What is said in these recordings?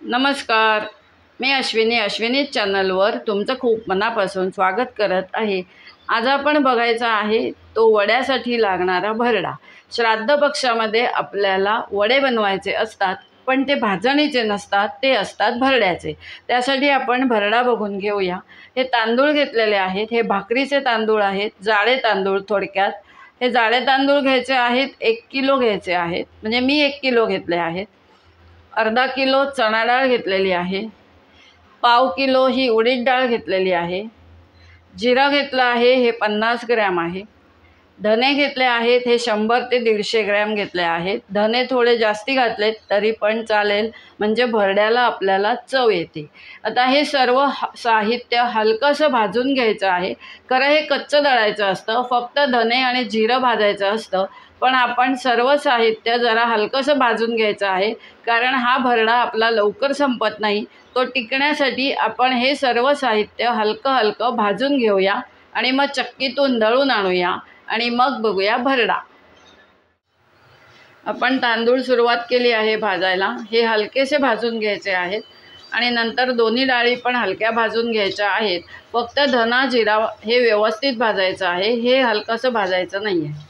नमस्कार, मी अश्विनी चॅनलवर तुमचं खूप मनापासून स्वागत करत आहे। आज आपण बघायचा आहे तो वड्यासाठी लागणारा भरडा। श्राद्ध पक्षामध्ये आपल्याला वडे बनवायचे असतात, पण ते भाजणीचे नसतात, ते असतात भरड्याचे। त्यासाठी आपण भरडा बघून घेऊया। हे तांदूळ घेतलेले आहेत, हे भाकरीचे तांदूळ आहेत, जाडे तांदूळ। थोडक्यात हे जाडे तांदूळ घ्यायचे आहेत, 1 किलो घ्यायचे आहेत, म्हणजे मी 1 किलो घेतले आहेत। अर्धा किलो चणा डाळ घेतलेली आहे, पाव किलो ही उडीद डाळ घेतलेली आहे, जिरा घेतला आहे हे 50 ग्रॅम आहे, धने घेतले आहेत हे 100 ते 150 ग्रॅम घेतले आहेत। धने थोडे जास्ती घातलेत तरी पण चालेल, म्हणजे भरड्याला आपल्याला चव येते। आता हे सर्व साहित्य हलकंसं भाजून घ्यायचं आहे। खरं हे कच्चं दळायचं असतं, फक्त धने आणि जिरं भाजायचं असतं, पण आपण सर्व साहित्य जरा हलकंसं भाजून घ्यायचं आहे, कारण हा भरडा आपला लवकर संपत नाही। तो टिकण्यासाठी आपण हे सर्व साहित्य हलकं भाजून घेऊया आणि मग चक्कीतून दळून आणूया आणि मग बघूया भरडा। आपण तांदूळ सुरुवात केली आहे भाजायला। हे हलकेसे भाजून घ्यायचे आहेत आणि नंतर दोन्ही डाळी पण हलक्या भाजून घ्यायच्या आहेत। फक्त धना जिरा हे व्यवस्थित भाजायचं आहे, हे हलकंसं भाजायचं नाही आहे।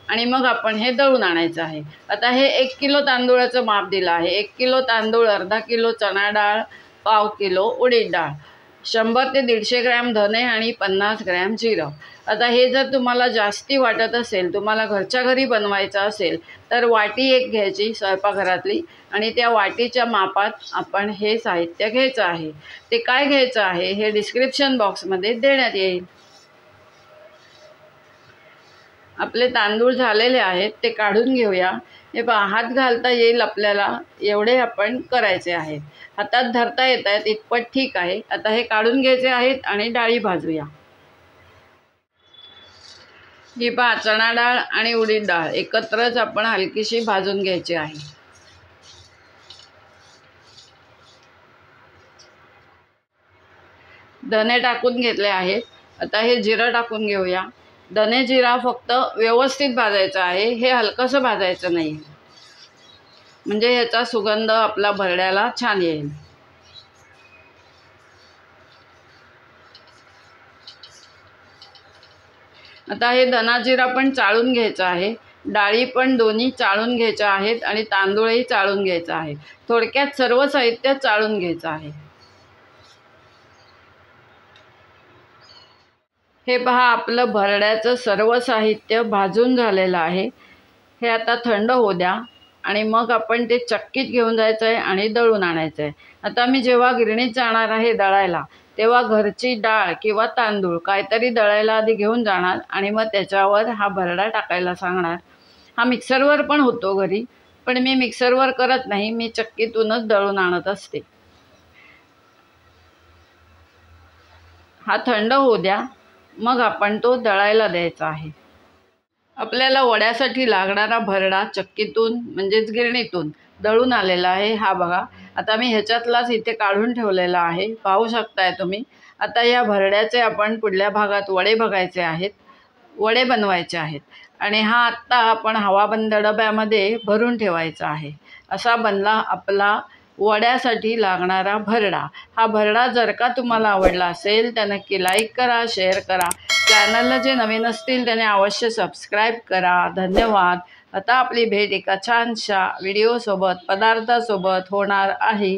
आणि मग आपण हे दळून आणायचं आहे। आता हे 1 किलो तांदूळाचं माप दिलं आहे। 1 किलो तांदूळ, अर्धा किलो चणा डाळ, पाव किलो उडीद डाळ, 100 ते 150 ग्रॅम धने आणि 50 ग्रॅम जिरं। आता हे जर तुम्हाला जास्ती वाटत असेल, तुम्हाला घरच्या घरी बनवायचं असेल, तर वाटी 1 घ्यायची स्वयंपाकघरातली आणि त्या वाटीच्या मापात आपण हे साहित्य घ्यायचं आहे। ते काय घ्यायचं आहे हे डिस्क्रिप्शन बॉक्समध्ये देण्यात येईल। आपले तांदूळ झालेले आहेत, ते काढून घेऊया। हे पहा, हात घालता येईल आपल्याला एवढे आपण करायचे आहेत। हातात धरता येत आहेत इतपत ठीक आहे। आता हे काढून घ्यायचे आहेत आणि डाळी भाजूया। ही पहा, चणा डाळ आणि उडीद डाळ एकत्रच आपण हलकीशी भाजून घ्यायची आहे। धने टाकून घेतले आहेत। आता हे जिरं टाकून घेऊया। धने जिरा फक्त व्यवस्थित भाजायचं आहे, हे हलकंसं भाजायचं नाही, म्हणजे याचा सुगंध आपला भरड्याला छान येईल। आता हे धना जिरा पण चाळून घ्यायचा आहे, डाळी पण दोन्ही चाळून घ्यायच्या आहेत आणि तांदूळही चाळून घ्यायचा आहे। थोडक्यात सर्व साहित्य चाळून घ्यायचं आहे। हे पहा, आपलं भरड्याचं सर्व साहित्य भाजून झालेलं आहे। हे आता थंड होऊ द्या आणि मग आपण ते चक्कीत घेऊन जायचं आहे आणि दळून आणायचं आहे। आता मी जेव्हा गिरणीत जाणार आहे दळायला, तेव्हा घरची डाळ किंवा तांदूळ काहीतरी दळायला आधी घेऊन जाणार आणि मग त्याच्यावर हा भरडा टाकायला सांगणार। हा मिक्सरवर पण होतो घरी, पण मी मिक्सरवर करत नाही, मी चक्कीतूनच दळून आणत असते। हा थंड होऊ द्या, मग आपण तो दळायला द्यायचा आहे। आपल्याला वड्यासाठी लागणारा भरडा चक्कीतून म्हणजेच गिरणीतून दळून आलेला आहे। हा बघा, आता मी ह्याच्यातलाच इथे काढून ठेवलेला आहे, पाहू शकताय तुम्ही। आता या भरड्याचे आपण पुढल्या भागात वडे बघायचे आहेत, वडे बनवायचे आहेत आणि हा आत्ता आपण हवाबंद डब्यामध्ये भरून ठेवायचा आहे। असा बनला आपला वड्यासाठी लागणारा भरडा। हा भरडा जर का तुम्हाला आवडला असेल तर नक्की लाईक करा, शेअर करा। चॅनलला जे नवीन असतील त्याने अवश्य सबस्क्राईब करा। धन्यवाद। आता आपली भेट एका छानशा व्हिडिओसोबत, पदार्थासोबत होणार आहे।